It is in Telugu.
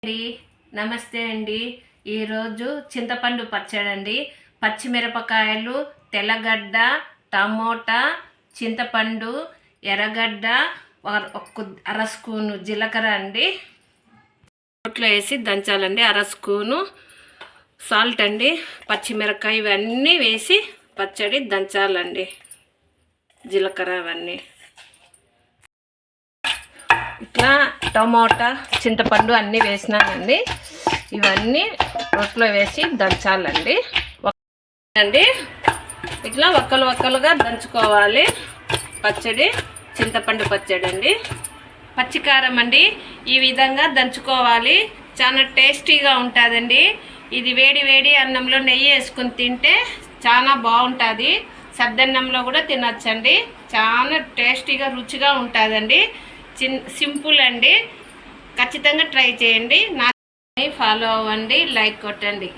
అండి నమస్తే అండి. ఈరోజు చింతపండు పచ్చడి అండి. పచ్చిమిరపకాయలు, తెల్లగడ్డ, టమోటా, చింతపండు, ఎర్రగడ్డ, అర స్పూను జీలకర్ర అండి. రోట్లో వేసి దంచాలండి. అర స్పూను సాల్ట్ అండి. పచ్చిమిరపకాయ ఇవన్నీ వేసి పచ్చడి దంచాలండి. జీలకర్ర అవన్నీ ఇట్లా టమోటా, చింతపండు అన్నీ వేసినానండి. ఇవన్నీ రోట్లో వేసి దంచాలండి. ఇట్లా ఒక్కలుగా దంచుకోవాలి. పచ్చడి చింతపండు పచ్చడి అండి. పచ్చికారం అండి. ఈ విధంగా దంచుకోవాలి. చాలా టేస్టీగా ఉంటుందండి. ఇది వేడి అన్నంలో నెయ్యి వేసుకుని తింటే చాలా బాగుంటుంది. సద్దన్నంలో కూడా తినచ్చండి. చాలా టేస్టీగా రుచిగా ఉంటుందండి. సింపుల్ అండి. ఖచ్చితంగా ట్రై చేయండి. నా ఫాలో అవ్వండి, లైక్ కొట్టండి.